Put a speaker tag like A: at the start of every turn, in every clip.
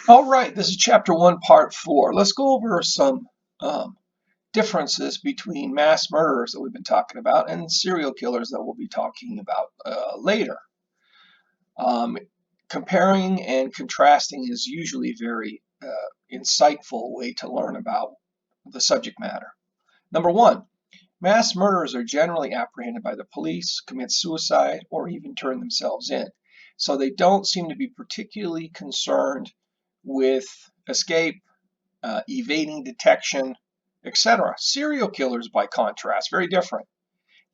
A: All right, this is chapter 1, part 4. Let's go over some um, differences between mass murderers that we've been talking about and serial killers that we'll be talking about later. Um, Comparing and contrasting is usually a very insightful way to learn about the subject matter. Number one, mass murderers are generally apprehended by the police, commit suicide, or even turn themselves in. So they don't seem to be particularly concerned with escape, evading detection, etc. Serial killers, by contrast, very different.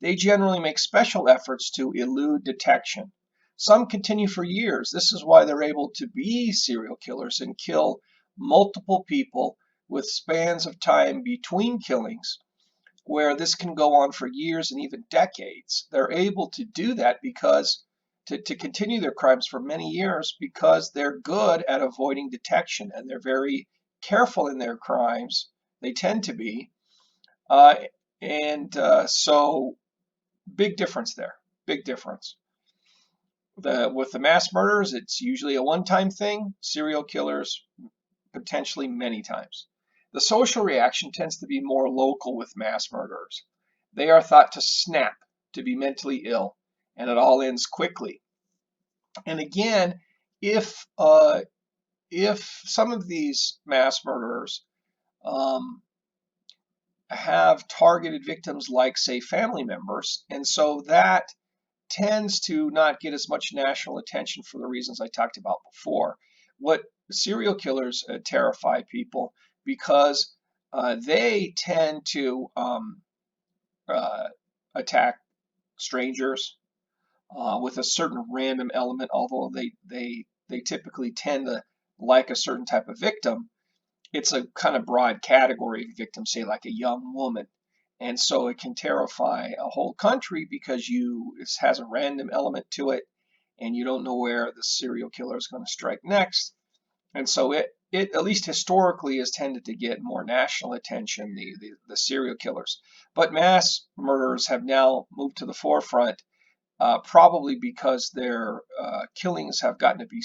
A: They generally make special efforts to elude detection. Some continue for years. This is why they're able to be serial killers and kill multiple people with spans of time between killings, where this can go on for years and even decades. They're able to do that because to continue their crimes for many years because they're good at avoiding detection and they're very careful in their crimes. They tend to be. Uh, so, big difference there. Big difference. With the mass murders, it's usually a one-time thing. Serial killers, potentially many times. The social reaction tends to be more local with mass murderers. They are thought to snap, to be mentally ill, and it all ends quickly. And again, if uh, if some of these mass murderers um, have targeted victims like, say, family members, and so that tends to not get as much national attention for the reasons I talked about before. What serial killers terrify people because they tend to uh, attack strangers with a certain random element, although they typically tend to like a certain type of victim. It's a kind of broad category of victim, say like a young woman. And so it can terrify a whole country because it has a random element to it and you don't know where the serial killer is going to strike next. And so it at least historically has tended to get more national attention, the serial killers. But mass murderers have now moved to the forefront, probably because their killings have gotten to be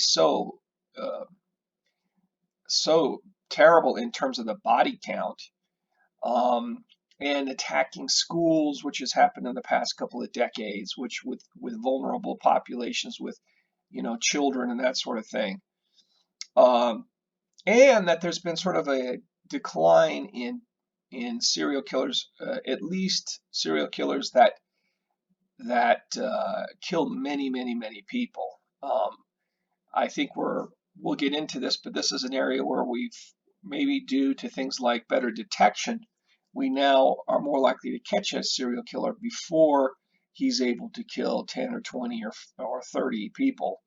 A: uh, so terrible in terms of the body count, um, and attacking schools, which has happened in the past couple of decades, which with vulnerable populations, with children and that sort of thing, um, and that there's been sort of a decline in serial killers, at least serial killers that kill many people. I think we'll get into this, but this is an area where we've maybe due to things like better detection, we now are more likely to catch a serial killer before he's able to kill 10 or 20 or 30 people.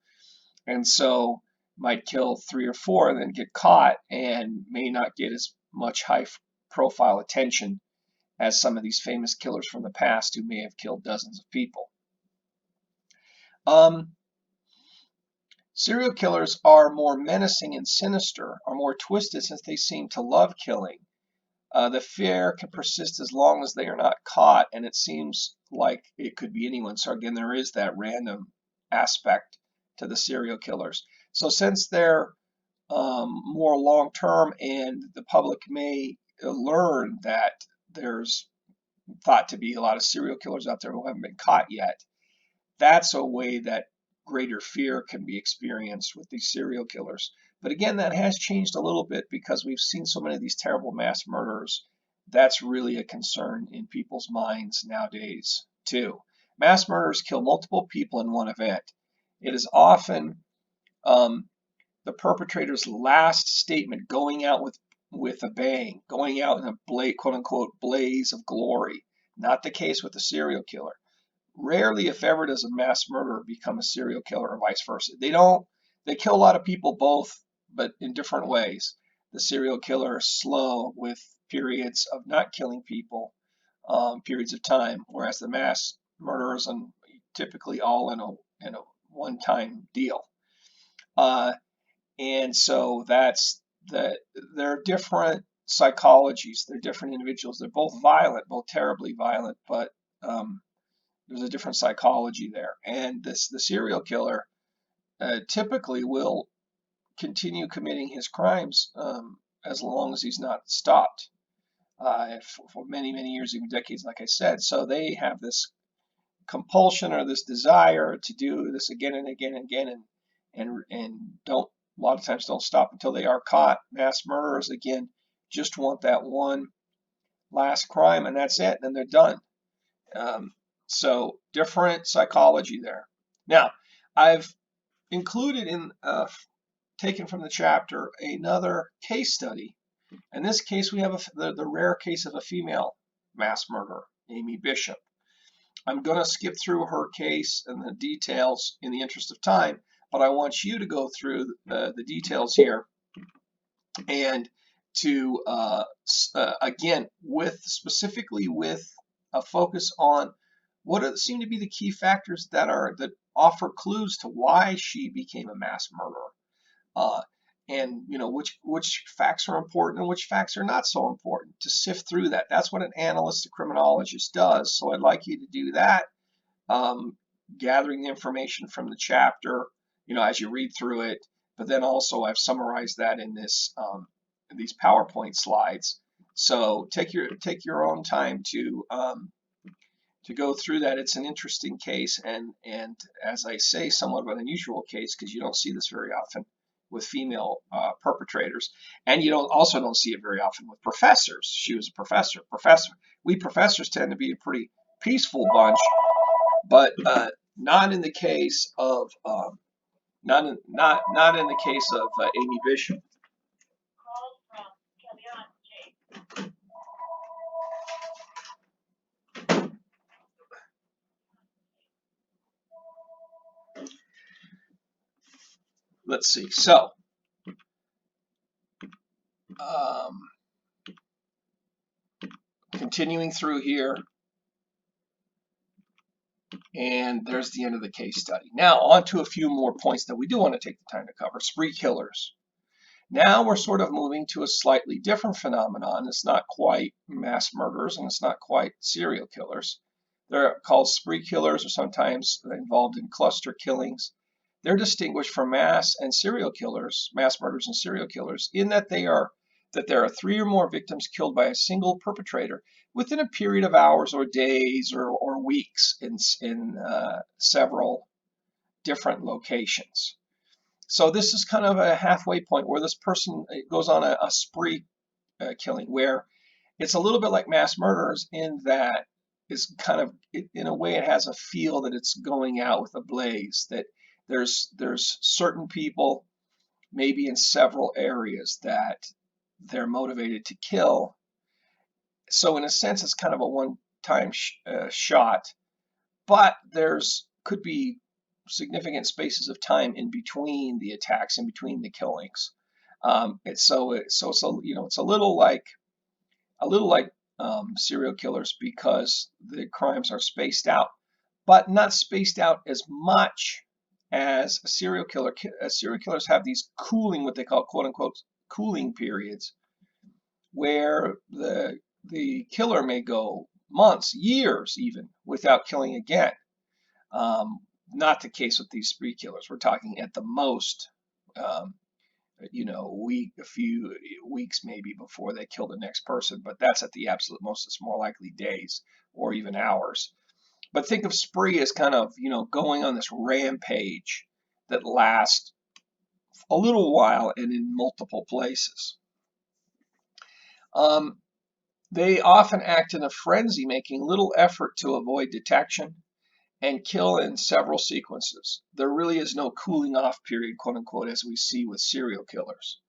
A: And so might kill 3 or 4 and then get caught and may not get as much high profile attention as some of these famous killers from the past who may have killed dozens of people. Um, Serial killers are more menacing and sinister, are more twisted since they seem to love killing. The fear can persist as long as they are not caught, and it seems like it could be anyone. So again, there is that random aspect to the serial killers. So since they're more long term, and the public may learn that there's thought to be a lot of serial killers out there who haven't been caught yet, that's a way that greater fear can be experienced with these serial killers. But again, that has changed a little bit because we've seen so many of these terrible mass murders. That's really a concern in people's minds nowadays, too. Mass murders kill multiple people in one event. It is often um, the perpetrator's last statement, going out with a bang, going out in a quote unquote blaze of glory. Not the case with the serial killer. Rarely, if ever, does a mass murderer become a serial killer or vice versa. They kill a lot of people both, but in different ways. The serial killer is slow with periods of not killing people, periods of time, whereas the mass murderers are typically all in a one-time deal. Uh, and so they're different psychologies. They're different individuals. They're both violent, both terribly violent, but there's a different psychology there. And the serial killer typically will continue committing his crimes as long as he's not stopped for many, many years, even decades, like I said. So they have this compulsion or this desire to do this again and again and again, and don't, a lot of times don't stop until they are caught. Mass murderers, again, just want that one last crime, and that's it, and then they're done. So different psychology there. Now, I've included in taken from the chapter another case study. In this case, we have the rare case of a female mass murderer, Amy Bishop. I'm going to skip through her case and the details in the interest of time, but I want you to go through the details here and to again, specifically with a focus on what seem to be the key factors that offer clues to why she became a mass murderer, and which facts are important and which facts are not so important, to sift through that. That's what an analyst, a criminologist, does. So I'd like you to do that, gathering the information from the chapter, as you read through it. But then also I've summarized that in these PowerPoint slides. So take your own time to go through that. It's an interesting case, and as I say, somewhat of an unusual case, because you don't see this very often with female perpetrators, and you don't see it very often with professors. She was a professor. We professors tend to be a pretty peaceful bunch, but not in the case of not in the case of Amy Bishop. Let's see. So, continuing through here, and there's the end of the case study. Now, on to a few more points that we do want to take the time to cover. Spree killers. Now we're sort of moving to a slightly different phenomenon. It's not quite mass murderers, and it's not quite serial killers. They're called spree killers, or sometimes involved in cluster killings. They're distinguished from mass and serial killers, mass murders and serial killers, in that there are 3 or more victims killed by a single perpetrator within a period of hours or days or weeks in several different locations. So this is kind of a halfway point where this person goes on a spree killing, where it's a little bit like mass murders in that it's kind of, in a way, it has a feel that it's going out with a blaze, that there's certain people, maybe in several areas, that they're motivated to kill. So in a sense, it's kind of a one-time shot, but could be significant spaces of time in between the attacks, in between the killings. It's a little like serial killers, because the crimes are spaced out, but not spaced out as much as a serial killer. Serial killers have these what they call quote unquote cooling periods, where the killer may go months, years even, without killing again. Not the case with these spree killers. We're talking at the most, a few weeks maybe before they kill the next person, but that's at the absolute most. It's more likely days or even hours. But think of spree as kind of, going on this rampage that lasts a little while and in multiple places. They often act in a frenzy, making little effort to avoid detection, and kill in several sequences. There really is no cooling off period, quote unquote, as we see with serial killers.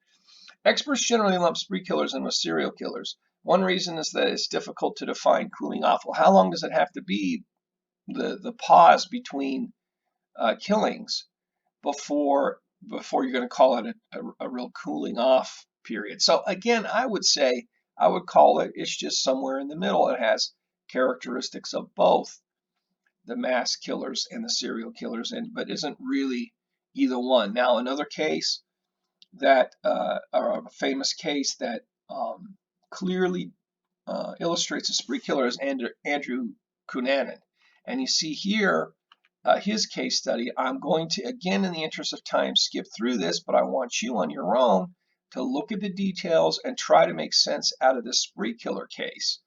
A: Experts generally lump spree killers in with serial killers. One reason is that it's difficult to define cooling off. Well, how long does it have to be, the pause between killings, before you're going to call it a real cooling off period? So again, I would call it's just somewhere in the middle. It has characteristics of both the mass killers and the serial killers, but isn't really either one. Now, another case or a famous case that clearly illustrates a spree killer is Andrew Cunanan. And you see here his case study. I'm going to, again, in the interest of time, skip through this, but I want you on your own to look at the details and try to make sense out of this spree killer case.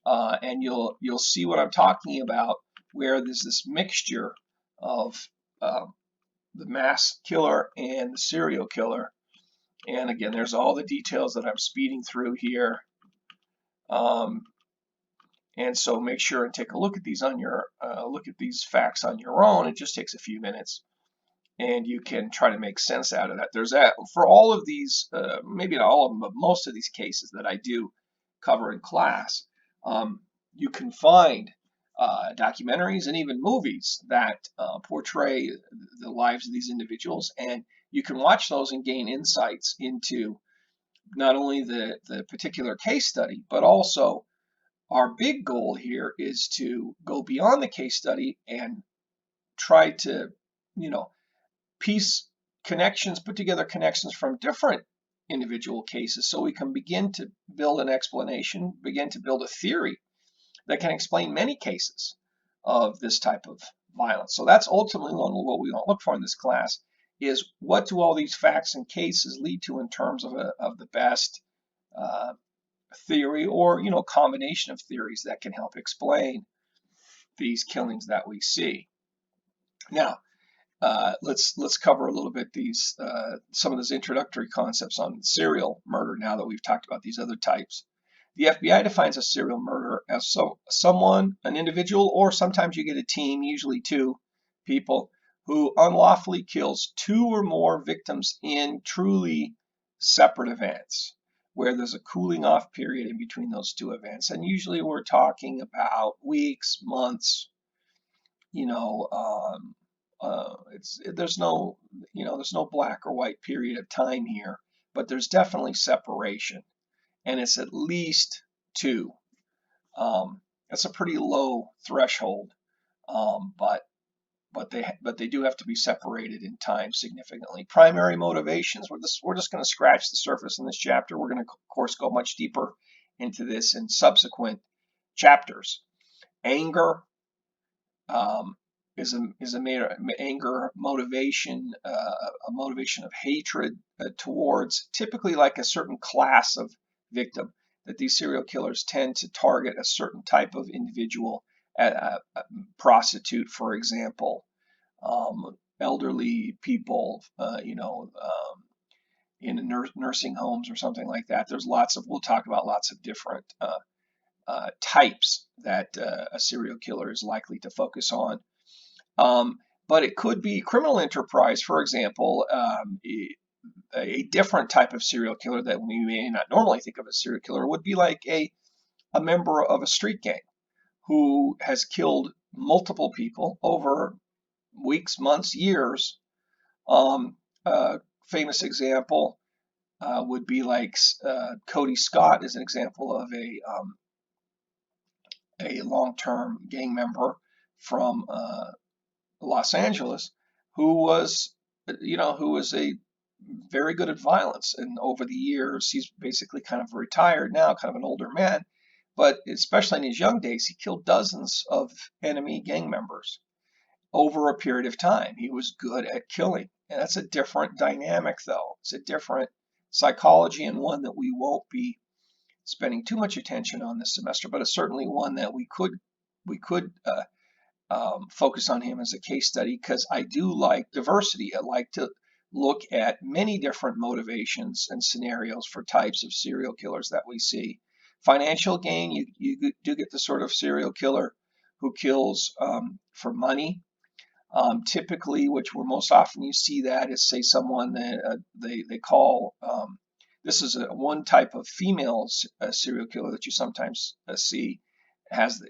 A: And you'll see what I'm talking about, where there's this mixture of the mass killer and the serial killer. And again, there's all the details that I'm speeding through here. And so make sure and take a look at these on your look at these facts on your own. It just takes a few minutes, and you can try to make sense out of that. There's that for all of these, maybe not all of them, but most of these cases that I do cover in class. You can find documentaries and even movies that portray the lives of these individuals, and you can watch those and gain insights into not only the particular case study, but also our big goal here is to go beyond the case study and try to, you know, piece connections, put together connections from different individual cases so we can begin to build an explanation, begin to build a theory that can explain many cases of this type of violence. So that's ultimately what we want to look for in this class is what do all these facts and cases lead to in terms of the best theory or, you know, combination of theories that can help explain these killings that we see. Now, let's cover a little bit these some of those introductory concepts on serial murder now that we've talked about these other types. The FBI defines a serial murder as someone, an individual, or sometimes you get a team, usually two people, who unlawfully kills two or more victims in truly separate events, where there's a cooling off period in between those two events. And usually we're talking about weeks, months, you know, there's no, you know, there's no black or white period of time here, but there's definitely separation, and it's at least two. That's a pretty low threshold, but they do have to be separated in time significantly. Primary motivations. We're just going to scratch the surface in this chapter. We're going to, of course, go much deeper into this in subsequent chapters. Anger, is a anger motivation, a motivation of hatred towards typically like a certain class of victim. That these serial killers tend to target a certain type of individual, a prostitute, for example, elderly people, in nursing homes or something like that. There's we'll talk about lots of different types that a serial killer is likely to focus on. But it could be criminal enterprise, for example, a different type of serial killer that we may not normally think of as serial killer would be like a member of a street gang who has killed multiple people over weeks, months, years. Famous example would be like Cody Scott is an example of a long-term gang member from Los Angeles, who was, who was a very good at violence. And over the years, he's basically kind of retired now, kind of an older man. But especially in his young days, he killed dozens of enemy gang members over a period of time. He was good at killing. And that's a different dynamic, though. It's a different psychology, and one that we won't be spending too much attention on this semester, but it's certainly one that we could focus on him as a case study, because I do like diversity. I like to look at many different motivations and scenarios for types of serial killers that we see. Financial gain, you do get the sort of serial killer who kills for money. Typically, which where most often you see that is, say, someone that they call, this is one type of female serial killer that you sometimes see, has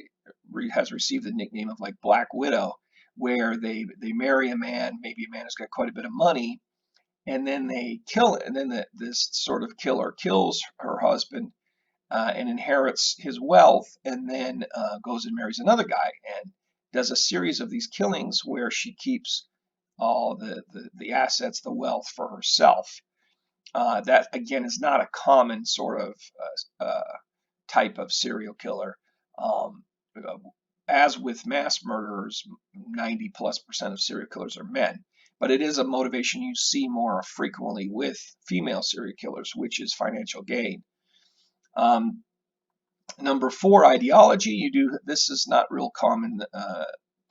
A: received the nickname of like Black Widow, where they marry a man, maybe a man who's got quite a bit of money, and then they kill it, and then this sort of killer kills her husband and inherits his wealth, and then goes and marries another guy and does a series of these killings where she keeps all the assets, the wealth for herself. That again is not a common sort of type of serial killer. as with mass murderers, 90+% of serial killers are men. But it is a motivation you see more frequently with female serial killers, which is financial gain. Number 4, ideology. You do this is not real common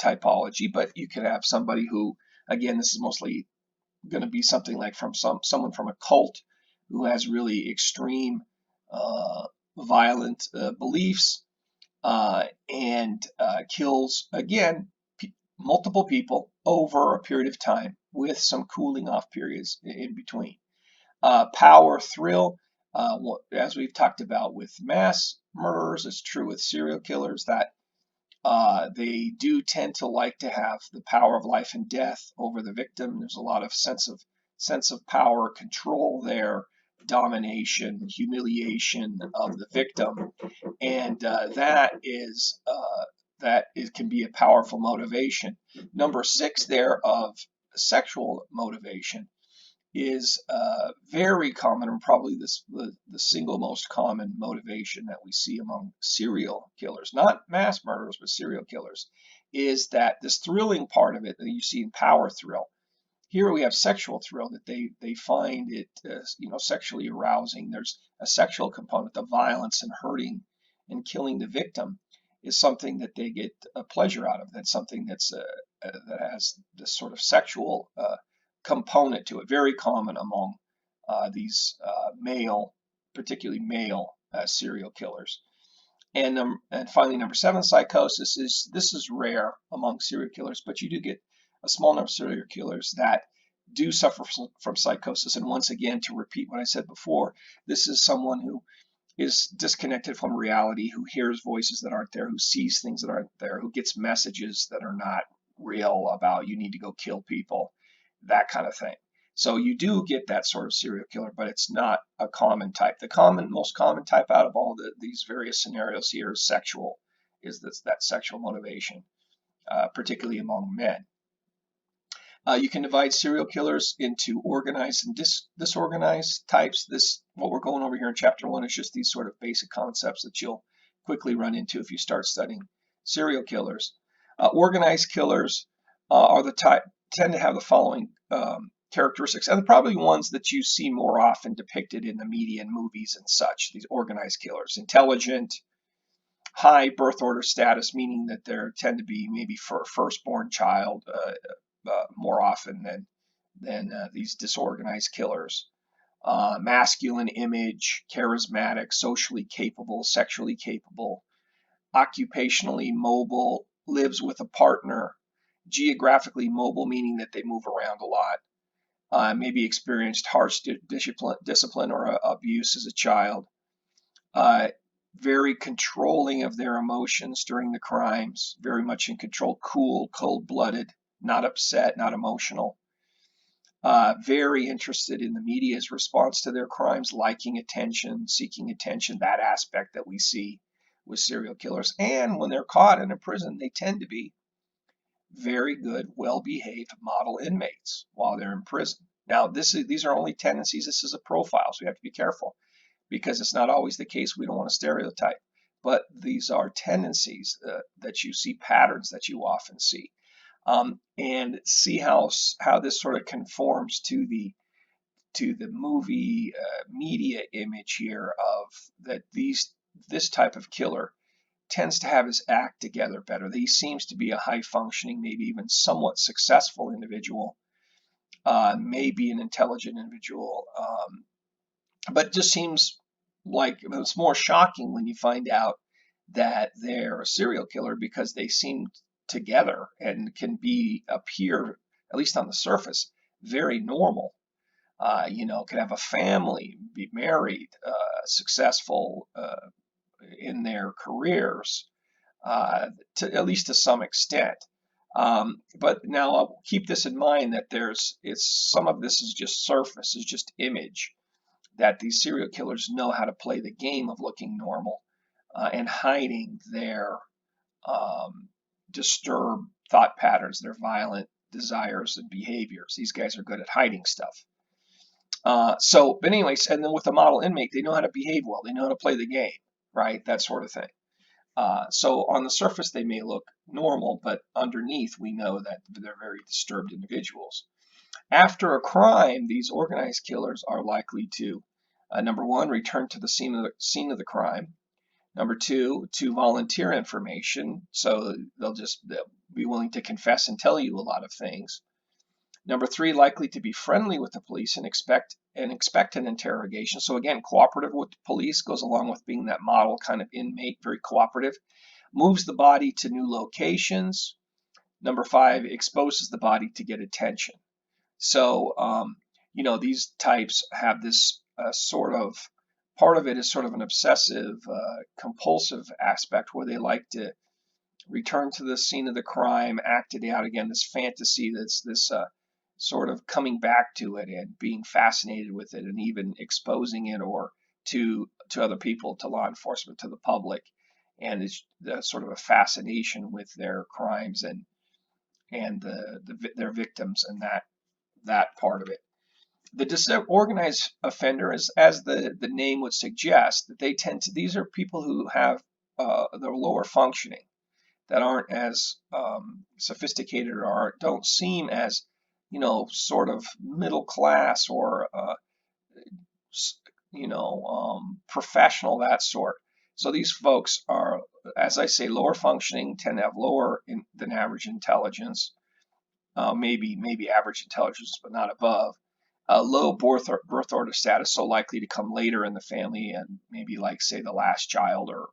A: typology, but you can have somebody who, again, this is mostly going to be something like from someone from a cult who has really extreme violent beliefs and kills, again, multiple people over a period of time with some cooling off periods in between. Power, thrill, as we've talked about with mass murderers, it's true with serial killers that they do tend to like to have the power of life and death over the victim. There's a lot of sense of power, control there, domination, humiliation of the victim, and that it can be a powerful motivation. Number 6 there of sexual motivation is very common, and probably the single most common motivation that we see among serial killers, not mass murderers, but serial killers, is that this thrilling part of it that you see in power thrill. Here we have sexual thrill, that they find it sexually arousing. There's a sexual component. The violence and hurting and killing the victim is something that they get a pleasure out of. That's something that has this sort of sexual component to it. Very common among these particularly male serial killers. And finally, number 7, psychosis is rare among serial killers, but you do get a small number of serial killers that do suffer from psychosis. And once again, to repeat what I said before, this is someone who is disconnected from reality, who hears voices that aren't there, who sees things that aren't there, who gets messages that are not real about you need to go kill people, that kind of thing. So you do get that sort of serial killer, but it's not a common type. The most common type out of all these various scenarios here is sexual, that sexual motivation, particularly among men. You can divide serial killers into organized and disorganized types. What we're going over here in chapter 1 is just these sort of basic concepts that you'll quickly run into if you start studying serial killers. Organized killers are the type tend to have the following characteristics, and probably ones that you see more often depicted in the media and movies and such. These organized killers: intelligent, high birth order status, meaning that they tend to be maybe for a firstborn child more often than these disorganized killers. Masculine image, charismatic, socially capable, sexually capable, occupationally mobile, lives with a partner, geographically mobile, meaning that they move around a lot, maybe experienced harsh discipline or abuse as a child, very controlling of their emotions during the crimes, very much in control, cool, cold-blooded, not upset, not emotional, very interested in the media's response to their crimes, liking attention, seeking attention, that aspect that we see with serial killers. And when they're caught and in prison, they tend to be very good, well-behaved model inmates while they're in prison. Now, these are only tendencies. This is a profile, so we have to be careful because it's not always the case. We don't want to stereotype, but these are tendencies that you see, patterns that you often see, and see how this sort of conforms to the movie media image here of that this type of killer tends to have his act together better. He seems to be a high functioning, maybe even somewhat successful individual, maybe an intelligent individual, but it just seems like it's more shocking when you find out that they're a serial killer because they seem together and can appear, at least on the surface, very normal. Can have a family, be married, successful in their careers, at least to some extent. But now I'll keep this in mind that some of this is just surface, is just image, that these serial killers know how to play the game of looking normal and hiding their disturbed thought patterns, their violent desires and behaviors. These guys are good at hiding stuff. But anyways, and then with the model inmate, they know how to behave well. They know how to play the game, right? That sort of thing. So on the surface, they may look normal, but underneath, we know that they're very disturbed individuals. After a crime, these organized killers are likely to, number one, return to the scene of the crime. Number two, to volunteer information, so they'll be willing to confess and tell you a lot of things. Number three, likely to be friendly with the police and expect an interrogation. So again, cooperative with the police goes along with being that model kind of inmate, very cooperative. Moves the body to new locations. Number five, exposes the body to get attention. So, these types have this sort of part of it is sort of an obsessive, compulsive aspect where they like to return to the scene of the crime, act it out again, this fantasy, this sort of coming back to it and being fascinated with it and even exposing it or to other people, to law enforcement, to the public. And it's sort of a fascination with their crimes and their victims and that part of it. The disorganized offender is, as the name would suggest, that these are people who have the lower functioning, that aren't as sophisticated or don't seem as, sort of middle class or, professional, that sort. So these folks are, as I say, lower functioning, tend to have lower than average intelligence, maybe average intelligence, but not above. Low birth order status, so likely to come later in the family and maybe like say the last child or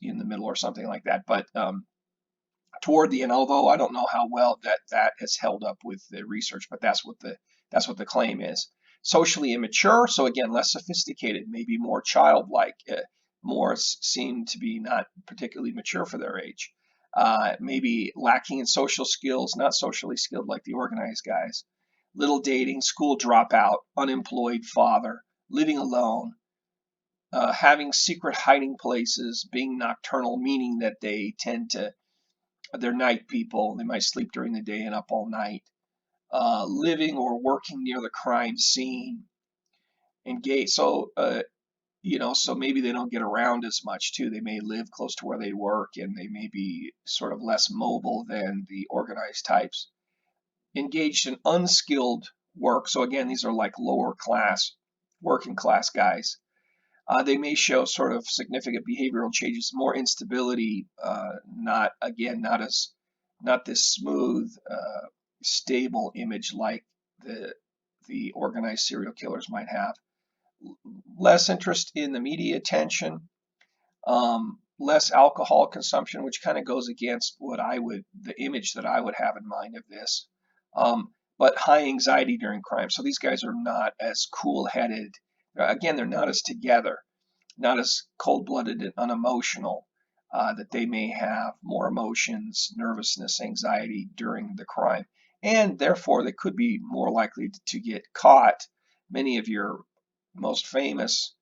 A: in the middle or something like that. But toward the end, although I don't know how well that has held up with the research, but that's what the claim is. Socially immature, so again less sophisticated, maybe more childlike, more seem to be not particularly mature for their age. Maybe lacking in social skills, not socially skilled like the organized guys. Little dating, school dropout, unemployed father, living alone, having secret hiding places, being nocturnal, meaning that they're night people. They might sleep during the day and up all night. Living or working near the crime scene. Engage. So maybe they don't get around as much too. They may live close to where they work and they may be sort of less mobile than the organized types. Engaged in unskilled work. So again, these are like lower class, working class guys. They may show sort of significant behavioral changes, more instability, not this smooth, stable image like the organized serial killers might have. Less interest in the media attention, less alcohol consumption, which kind of goes against the image that I would have in mind of this. But high anxiety during crime. So these guys are not as cool-headed. Again, they're not as together, not as cold-blooded and unemotional. That they may have more emotions, nervousness, anxiety during the crime, and therefore they could be more likely to get caught. Many of your most famous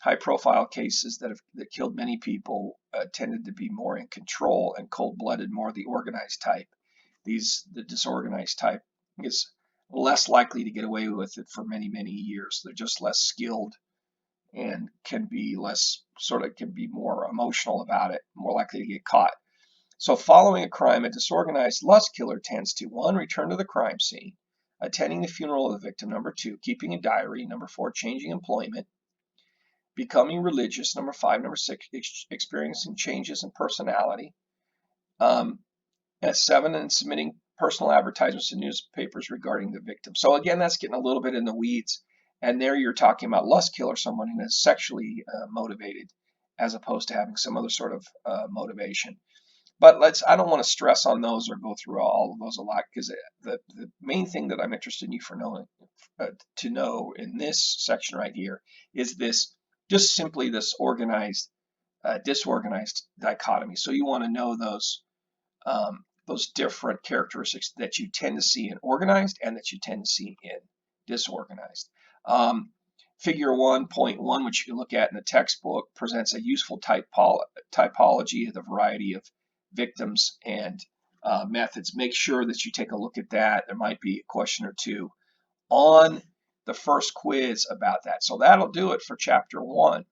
A: high-profile cases that killed many people tended to be more in control and cold-blooded, more the organized type. The disorganized type is less likely to get away with it for many, many years. They're just less skilled and can be more emotional about it, more likely to get caught. So following a crime, a disorganized lust killer tends to, one, return to the crime scene, attending the funeral of the victim, number two, keeping a diary, number four, changing employment, becoming religious, number five, number six, experiencing changes in personality, at seven, and submitting personal advertisements to newspapers regarding the victim. So again, that's getting a little bit in the weeds. And there you're talking about lust killer, someone who is sexually motivated, as opposed to having some other sort of motivation. But I don't want to stress on those or go through all of those a lot, because the main thing that I'm interested in you to know in this section right here is just simply this organized, disorganized dichotomy. So you want to know those different characteristics that you tend to see in organized and that you tend to see in disorganized. Figure 1.1, which you can look at in the textbook, presents a useful typology of the variety of victims and methods. Make sure that you take a look at that. There might be a question or two on the first quiz about that. So that'll do it for chapter 1.